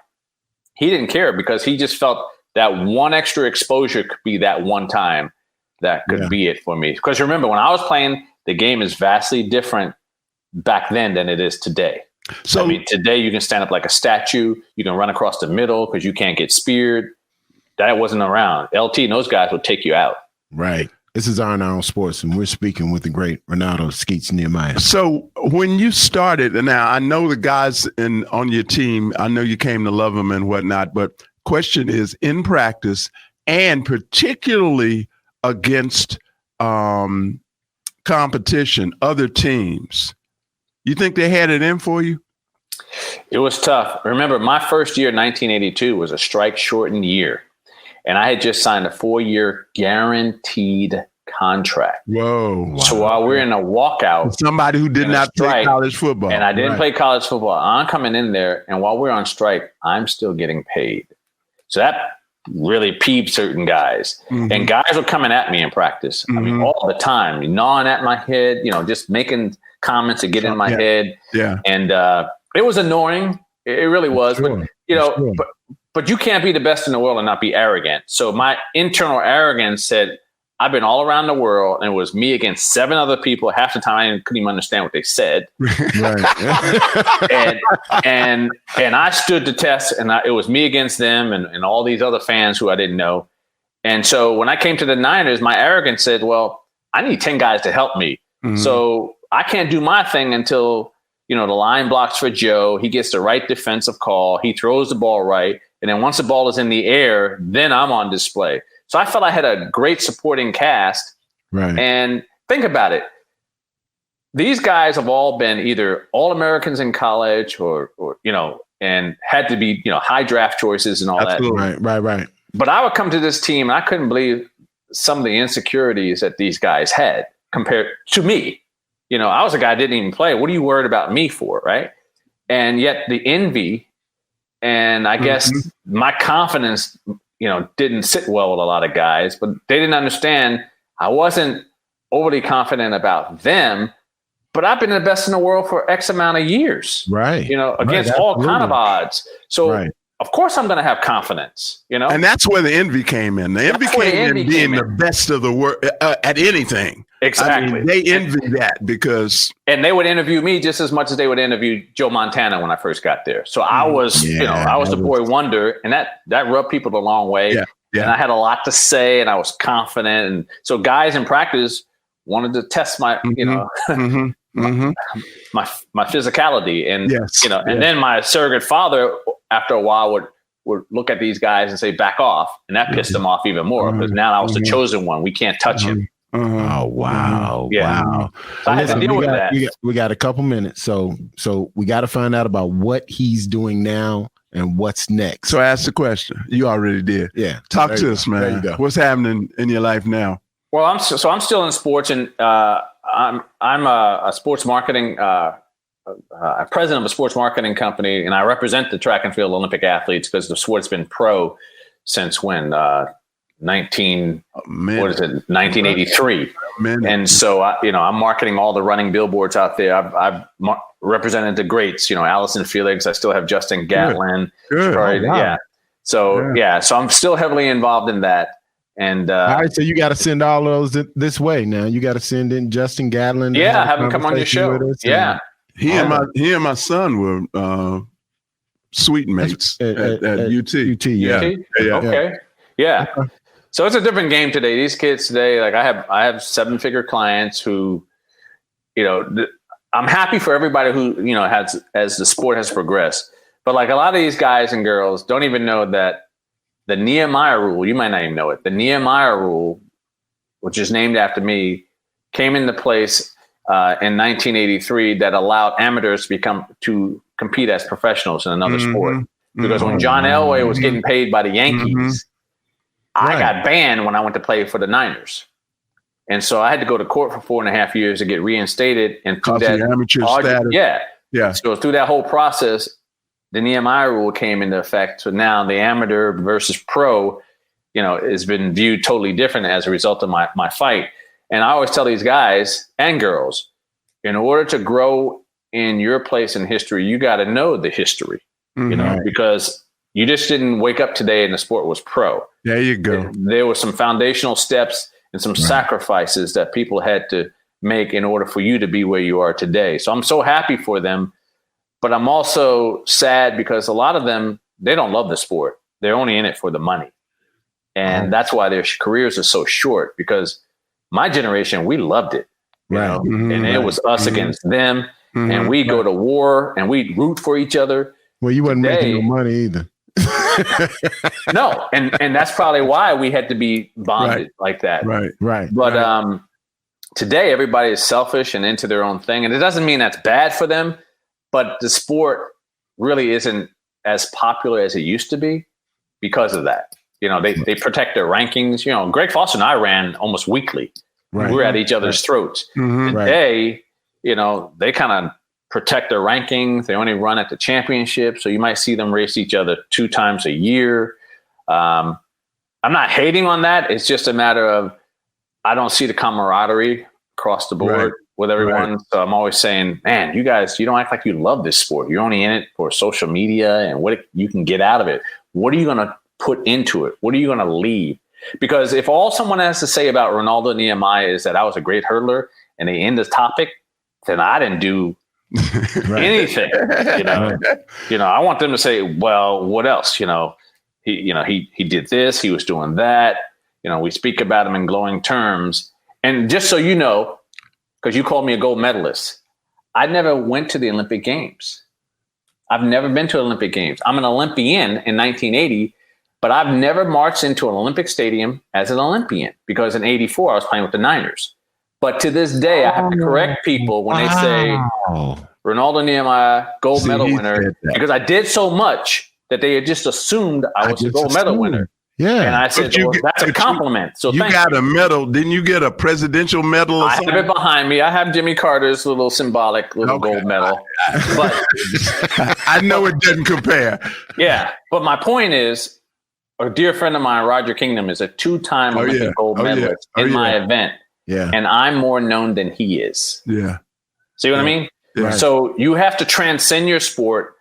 He didn't care because he just felt that one extra exposure could be that one time that could be it for me. Because remember, when I was playing, the game is vastly different back then than it is today. So I mean, today you can stand up like a statue. You can run across the middle because you can't get speared. That wasn't around. LT and those guys would take you out. Right. This is R&R on Sports, and we're speaking with the great Renaldo Skeets Nehemiah. So when you started, and now I know the guys on your team, I know you came to love them and whatnot, but question is, in practice and particularly against competition, other teams, you think they had it in for you? It was tough. Remember, my first year, 1982, was a strike-shortened year. And I had just signed a 4-year guaranteed contract. Whoa. Wow. So while we're in a walkout. Somebody who did not play college football. And I didn't play college football. I'm coming in there, and while we're on strike, I'm still getting paid. So that really peeved certain guys. And guys were coming at me in practice. I mean, all the time, gnawing at my head, just making comments to get in my head. Yeah. And it was annoying. It really was. But, but you can't be the best in the world and not be arrogant. So my internal arrogance said, I've been all around the world, and it was me against 7 other people. Half the time I couldn't even understand what they said. and I stood the test, and it was me against them and all these other fans who I didn't know. And so when I came to the Niners, my arrogance said, well, I need 10 guys to help me. So I can't do my thing until, the line blocks for Joe. He gets the right defensive call. He throws the ball right. And then once the ball is in the air, then I'm on display. So I felt I had a great supporting cast. Right. And think about it. These guys have all been either All-Americans in college or and had to be, high draft choices and all Absolutely. that. Right. But I would come to this team and I couldn't believe some of the insecurities that these guys had compared to me. I was a guy that didn't even play. What are you worried about me for? Right. And yet the envy and I guess my confidence, didn't sit well with a lot of guys, but they didn't understand I wasn't overly confident about them, but I've been the best in the world for X amount of years. Right. Against all kind of odds. So of course I'm going to have confidence, And that's where the envy came in. The envy came in being the best of the world at anything. Exactly. I mean, they envy that because. And they would interview me just as much as they would interview Joe Montana when I first got there. So I was, I was the boy wonder, and that rubbed people the long way. Yeah. And I had a lot to say, and I was confident. And so guys in practice wanted to test my, my physicality. And, and then my surrogate father, after a while, would look at these guys and say, back off. And that pissed them off even more because now I was the chosen one. We can't touch him. Oh, wow. Yeah. Wow. So I had to deal with that. We got a couple minutes. So we got to find out about what he's doing now and what's next. So ask the question. You already did. Yeah. Talk to us, man. There you go. What's happening in your life now? Well, I'm still in sports, and I'm a sports marketing president of a sports marketing company, and I represent the track and field Olympic athletes because the sport's been pro since when 1983. And so I'm marketing all the running billboards out there. I've represented the greats, Allison Felix. I still have Justin Gatlin. Good. Right? Oh, wow. Yeah. So so I'm still heavily involved in that. And all right, so you got to send all those this way now. You got to send in Justin Gatlin. Yeah, have him come on your show. Yeah, he and my son were suite mates at UT. UT. Okay. Yeah. So it's a different game today. These kids today, like I have 7-figure clients who, I'm happy for everybody who has as the sport has progressed. But like a lot of these guys and girls don't even know that. The Nehemiah rule, you might not even know it. The Nehemiah rule, which is named after me, came into place in 1983 that allowed amateurs to compete as professionals in another sport. Because when John Elway was getting paid by the Yankees, I got banned when I went to play for the Niners. And so I had to go to court for 4.5 years to get reinstated. And through that amateur status. Yeah. So through that whole process, the Nehemiah rule came into effect. So now the amateur versus pro, has been viewed totally different as a result of my fight. And I always tell these guys and girls, in order to grow in your place in history, you got to know the history, because you just didn't wake up today and the sport was pro. There you go. There were some foundational steps and some sacrifices that people had to make in order for you to be where you are today. So I'm so happy for them. But I'm also sad because a lot of them, they don't love the sport. They're only in it for the money. And that's why their careers are so short, because my generation, we loved it. And it was us against them. And we go to war and we root for each other. Well, you wasn't making no money either. No. And that's probably why we had to be bonded like that. Right. But today, everybody is selfish and into their own thing. And it doesn't mean that's bad for them. But the sport really isn't as popular as it used to be because of that. They protect their rankings. Greg Foster and I ran almost weekly. Right. We were at each other's throats. Today, they kind of protect their rankings. They only run at the championship. So you might see them race each other 2 times a year. I'm not hating on that. It's just a matter of I don't see the camaraderie across the board. With everyone. So I'm always saying, man, you guys, you don't act like you love this sport. You're only in it for social media and what you can get out of it. What are you going to put into it? What are you going to leave? Because if all someone has to say about Renaldo Nehemiah is that I was a great hurdler and they end the topic, then I didn't do anything. I want them to say, well, what else? He did this, he was doing that. We speak about him in glowing terms. And just so you know, because you called me a gold medalist, I never went to the Olympic Games. I've never been to Olympic Games. I'm an Olympian in 1980, but I've never marched into an Olympic stadium as an Olympian because in 84, I was playing with the Niners. But to this day, I have to correct people when they say Renaldo Nehemiah, gold medal winner, because I did so much that they had just assumed I was a gold medal winner. Yeah. And I said, that's a compliment. So you got a medal. Didn't you get a presidential medal or something? I have it behind me. I have Jimmy Carter's little symbolic gold medal. But I know it doesn't compare. Yeah. But my point is, a dear friend of mine, Roger Kingdom, is a 2-time Olympic gold medalist in my event. Yeah. And I'm more known than he is. Yeah. See what I mean? Yeah. So you have to transcend your sport.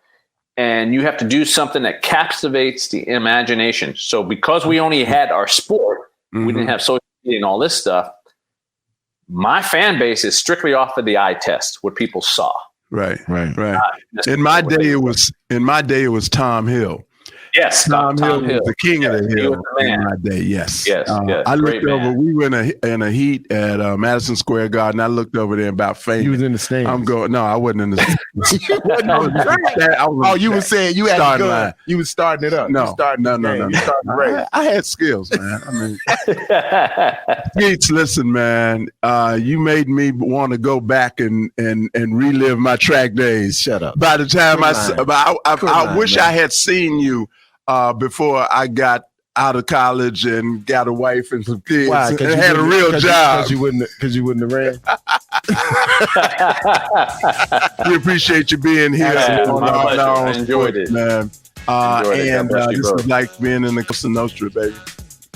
And you have to do something that captivates the imagination. So because we only had our sport, we didn't have social media and all this stuff, my fan base is strictly off of the eye test, what people saw. Right. In my day, it was Tom Hill. Yes, Tom Hill was the king of the hill in my day. Yes. I looked over. We were in a heat at Madison Square Garden. I looked over there about fainting. You was in the stands. I'm going. No, I wasn't in the stands. You were saying you had to go. You was starting it up. No. I had skills, man. I mean, Skeets, listen, man. You made me want to go back and relive my track days. Shut up. By the time I wish I had seen you before I got out of college and got a wife and some kids and you had a real job. Because you wouldn't have ran. We appreciate you being here. I enjoyed it, man. This is like being in the Cosa Nostra, baby.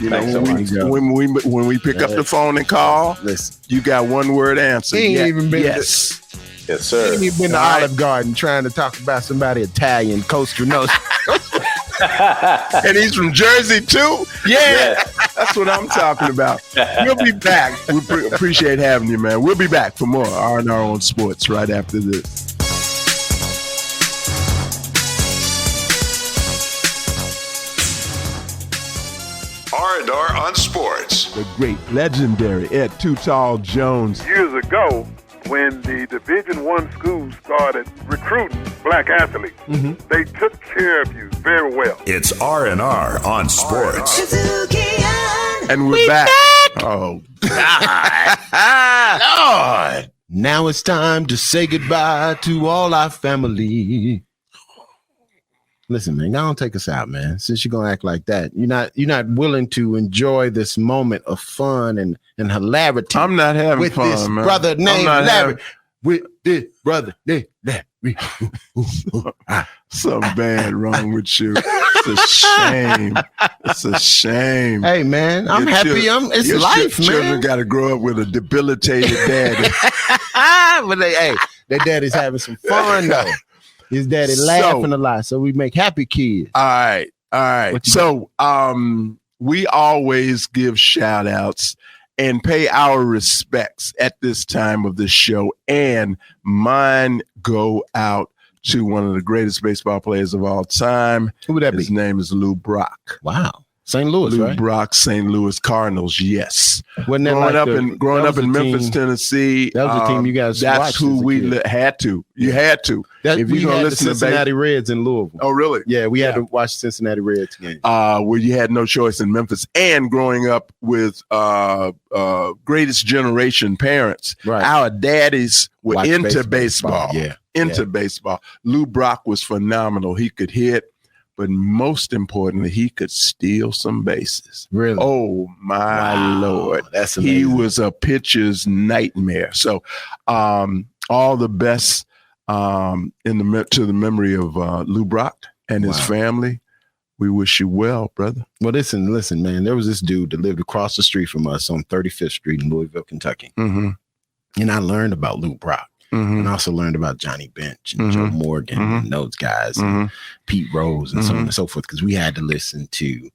You know, when we pick up the phone and call, you got one word answer. He ain't even been yes, sir. He ain't even been to Olive Garden trying to talk about somebody Italian, Costa Nostra. And he's from Jersey too. Yeah, that's what I'm talking about. We'll be back. We appreciate having you, man. We'll be back for more R&R on Sports right after this. R&R on Sports. The great, legendary Ed Too Tall Jones. Years ago, when the Division I schools started recruiting black athletes, they took care of you very well. It's R&R on Sports. And we're back. Oh, God. Lord. Now it's time to say goodbye to all our family. Listen, man, don't take us out, man. Since you're gonna act like that, you're not willing to enjoy this moment of fun and hilarity. I'm not having with fun, this man. brother named Larry. With this brother named Larry. Something bad wrong with you. It's a shame. It's a shame. Hey, man, I'm happy. It's life, man. Children got to grow up with a debilitated daddy. But their daddy's having some fun though. His daddy laughing a lot, so we make happy kids. All right. So we always give shout outs and pay our respects at this time of the show. And mine go out to one of the greatest baseball players of all time. Who would that be? His name is Lou Brock. Wow. St. Louis, Lou right? Brock, St. Louis Cardinals, yes. Wasn't that growing up in Memphis, Tennessee. That was the team you guys That's watched who we had to. You had to. If you had the Cincinnati Reds in Louisville. Oh, really? Yeah, we had to watch the Cincinnati Reds game. Where you had no choice in Memphis. And growing up with greatest generation parents. Right. Our daddies were into baseball. Into baseball. Lou Brock was phenomenal. He could hit. But most importantly, he could steal some bases. Really? Oh, my Lord. That's amazing. He was a pitcher's nightmare. So all the best to the memory of Lou Brock and his family. We wish you well, brother. Well, listen, man. There was this dude that lived across the street from us on 35th Street in Louisville, Kentucky. Mm-hmm. And I learned about Lou Brock. Mm-hmm. And I also learned about Johnny Bench and Joe Morgan and those guys, and Pete Rose and so on and so forth, because we had to listen to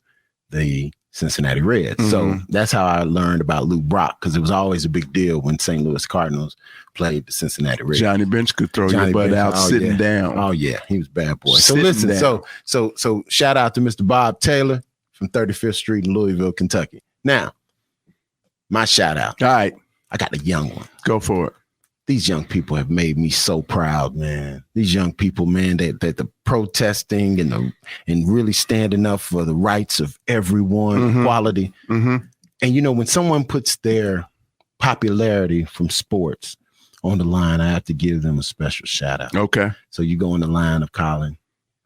the Cincinnati Reds. So that's how I learned about Lou Brock, because it was always a big deal when St. Louis Cardinals played the Cincinnati Reds. Johnny Bench could throw your butt out sitting down. Oh, yeah. He was a bad boy. So listen, so shout out to Mr. Bob Taylor from 35th Street in Louisville, Kentucky. Now, my shout out. All right. I got a young one. Go for it. These young people have made me so proud, man. These young people, man, that the protesting and really standing up for the rights of everyone, equality. And when someone puts their popularity from sports on the line, I have to give them a special shout out. Okay. So you go in the line of Colin,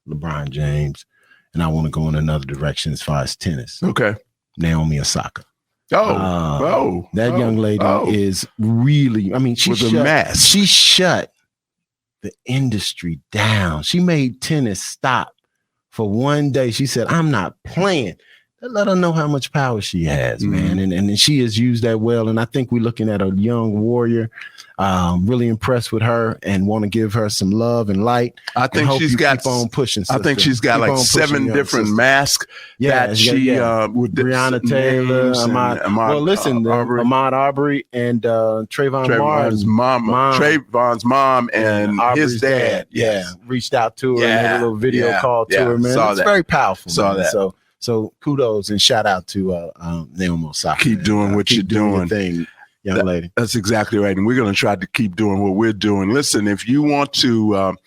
LeBron James, and I want to go in another direction as far as tennis. Okay. Naomi Osaka. That young lady is really, she shut the industry down. She made tennis stop for one day. She said, I'm not playing. Let her know how much power she has, man. And she has used that well. And I think we're looking at a young warrior, really impressed with her and want to give her some love and light. I think she's got keep on pushing. I think she's got like 7 different masks that she with Brianna Taylor, Ahmaud Arbery, and Trayvon's mom and Arbery's his dad. Reached out to her and made a little video call to her, man. It's very powerful. So kudos and shout out to Naomi Osaka. Keep doing what you're doing. Young lady. That's exactly right. And we're going to try to keep doing what we're doing. Listen, if you want to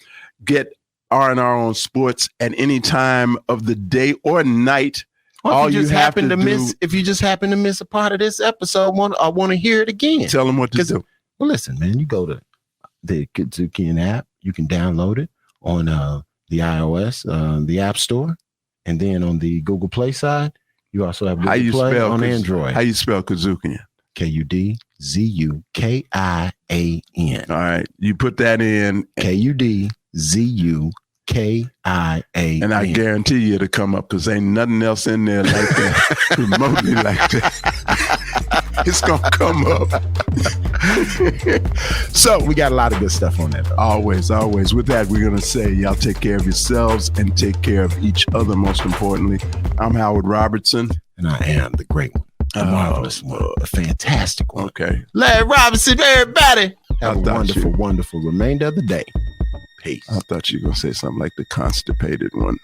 get R&R on Sports at any time of the day or night, if you just happen to miss a part of this episode, I want to hear it again. Tell them what to do. Well, listen, man, you go to the KUDZUKIAN app. You can download it on the iOS, the App Store. And then on the Google Play side, You also have How Google you Play spell on Kuz- Android. How you spell Kudzukian? KUDZUKIAN. All right. You put that in. KUDZUKIAN. And I guarantee you it'll come up because ain't nothing else in there like that, remotely like that. It's going to come up. So we got a lot of good stuff on that, though. Always. With that, we're going to say y'all take care of yourselves and take care of each other, most importantly. I'm Howard Robertson. And I am the great one, the marvelous one, the fantastic one. Okay. Larry Robinson, everybody. Have a thought wonderful remainder of the day. Peace. I thought you were going to say something like the constipated one.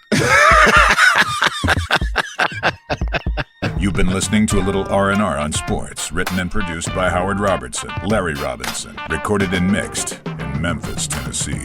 You've been listening to a little R&R on sports, written and produced by Howard Robertson, Larry Robinson, recorded and mixed in Memphis, Tennessee.